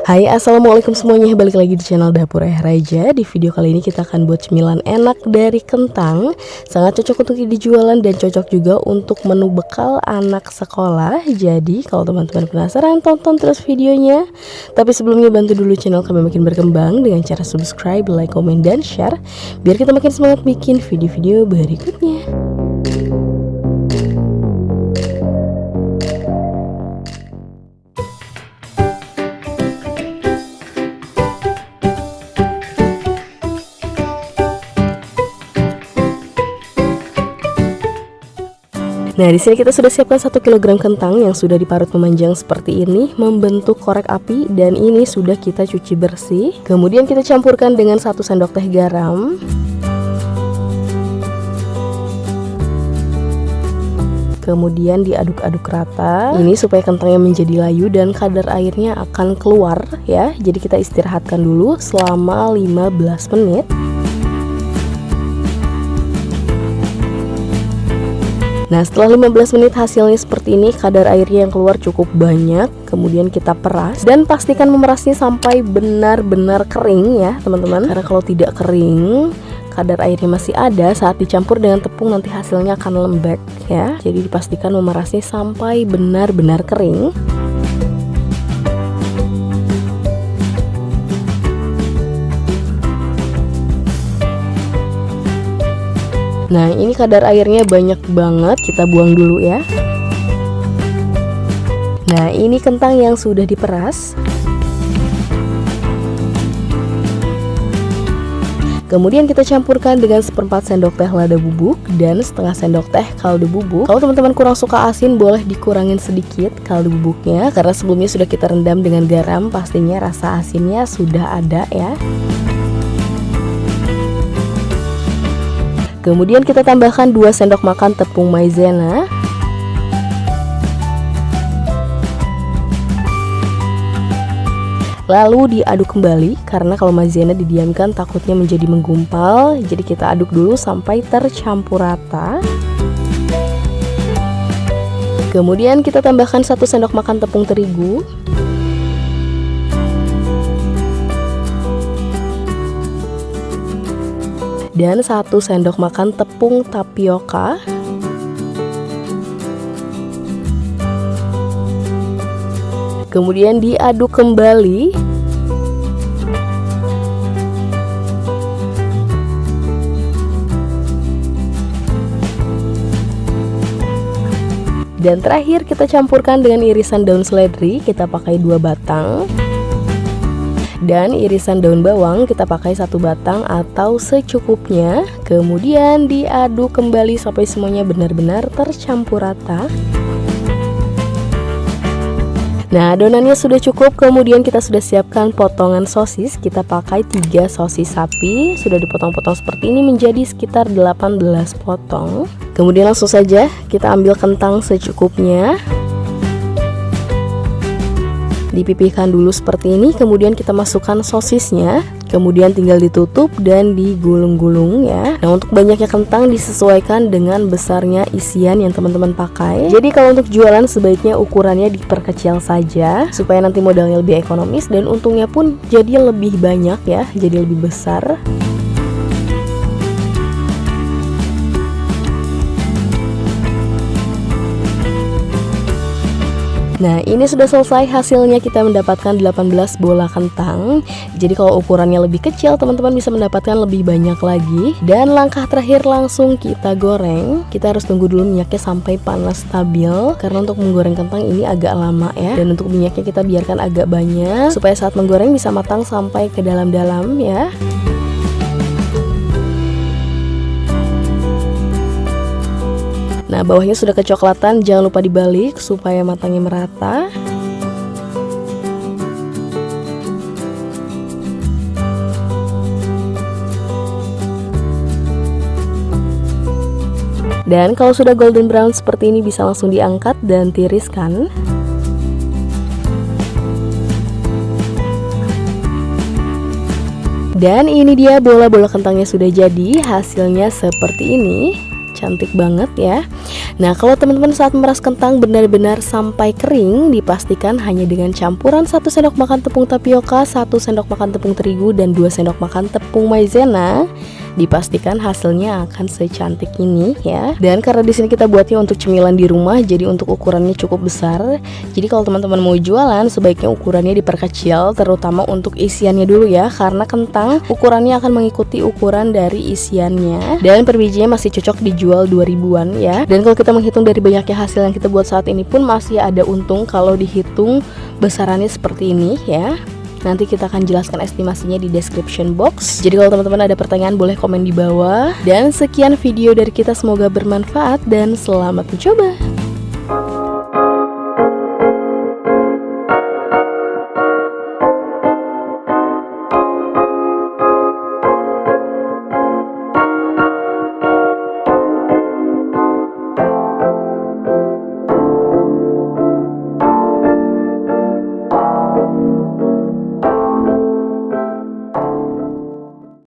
Hai, assalamualaikum semuanya, balik lagi di channel Dapur Ayah Raja. Di video kali ini kita akan buat cemilan enak dari kentang. Sangat cocok untuk dijualan dan cocok juga untuk menu bekal anak sekolah. Jadi kalau teman-teman penasaran, tonton terus videonya. Tapi sebelumnya bantu dulu channel kami makin berkembang dengan cara subscribe, like, komen, dan share, biar kita makin semangat bikin video-video berikutnya. Nah, di sini kita sudah siapkan 1 kg kentang yang sudah diparut memanjang seperti ini, membentuk korek api, dan ini sudah kita cuci bersih. Kemudian kita campurkan dengan 1 sendok teh garam. Kemudian diaduk-aduk rata. Ini supaya kentangnya menjadi layu dan kadar airnya akan keluar ya. Jadi kita istirahatkan dulu selama 15 menit. Nah, setelah 15 menit hasilnya seperti ini, kadar airnya yang keluar cukup banyak. Kemudian kita peras dan pastikan memerasnya sampai benar-benar kering ya teman-teman. Karena kalau tidak kering, kadar airnya masih ada, saat dicampur dengan tepung nanti hasilnya akan lembek ya. Jadi dipastikan memerasnya sampai benar-benar kering. Nah, ini kadar airnya banyak banget, kita buang dulu ya. Nah, ini kentang yang sudah diperas. Kemudian kita campurkan dengan 1/4 sendok teh lada bubuk dan setengah sendok teh kaldu bubuk. Kalau teman-teman kurang suka asin, boleh dikurangin sedikit kaldu bubuknya, karena sebelumnya sudah kita rendam dengan garam, pastinya rasa asinnya sudah ada ya. Kemudian kita tambahkan 2 sendok makan tepung maizena. Lalu diaduk kembali, karena kalau maizena didiamkan takutnya menjadi menggumpal. Jadi kita aduk dulu sampai tercampur rata. Kemudian kita tambahkan 1 sendok makan tepung terigu. Dan 1 sendok makan tepung tapioka. Kemudian diaduk kembali. Dan terakhir kita campurkan dengan irisan daun seledri, kita pakai 2 batang. Dan irisan daun bawang kita pakai 1 batang atau secukupnya. Kemudian diaduk kembali sampai semuanya benar-benar tercampur rata. Nah, adonannya sudah cukup. Kemudian kita sudah siapkan potongan sosis. Kita pakai 3 sosis sapi, sudah dipotong-potong seperti ini menjadi sekitar 18 potong. Kemudian langsung saja kita ambil kentang secukupnya, dipipihkan dulu seperti ini. Kemudian kita masukkan sosisnya, kemudian tinggal ditutup dan digulung-gulung ya. Nah, untuk banyaknya kentang disesuaikan dengan besarnya isian yang teman-teman pakai. Jadi kalau untuk jualan sebaiknya ukurannya diperkecil saja, supaya nanti modalnya lebih ekonomis dan untungnya pun jadi lebih banyak ya, jadi lebih besar. Nah, ini sudah selesai hasilnya, kita mendapatkan 18 bola kentang. Jadi kalau ukurannya lebih kecil, teman-teman bisa mendapatkan lebih banyak lagi. Dan langkah terakhir langsung kita goreng. Kita harus tunggu dulu minyaknya sampai panas stabil, karena untuk menggoreng kentang ini agak lama ya. Dan untuk minyaknya kita biarkan agak banyak, supaya saat menggoreng bisa matang sampai ke dalam-dalam ya. Nah, bawahnya sudah kecoklatan, jangan lupa dibalik supaya matangnya merata. Dan kalau sudah golden brown seperti ini bisa langsung diangkat dan tiriskan. Dan ini dia bola-bola kentangnya sudah jadi, hasilnya seperti ini. Cantik banget ya. Nah, kalau teman-teman saat memeras kentang benar-benar sampai kering, dipastikan hanya dengan campuran 1 sendok makan tepung tapioka, 1 sendok makan tepung terigu, dan 2 sendok makan tepung maizena. Dipastikan hasilnya akan secantik ini ya. Dan karena di sini kita buatnya untuk cemilan di rumah, jadi untuk ukurannya cukup besar. Jadi kalau teman-teman mau jualan, sebaiknya ukurannya diperkecil, terutama untuk isiannya dulu ya, karena kentang ukurannya akan mengikuti ukuran dari isiannya. Dan per bijinya masih cocok dijual 2000-an ya. Dan kalau kita menghitung dari banyaknya hasil yang kita buat saat ini pun masih ada untung kalau dihitung besarannya seperti ini ya. Nanti kita akan jelaskan estimasinya di description box. Jadi kalau teman-teman ada pertanyaan boleh komen di bawah. Dan sekian video dari kita, semoga bermanfaat dan selamat mencoba.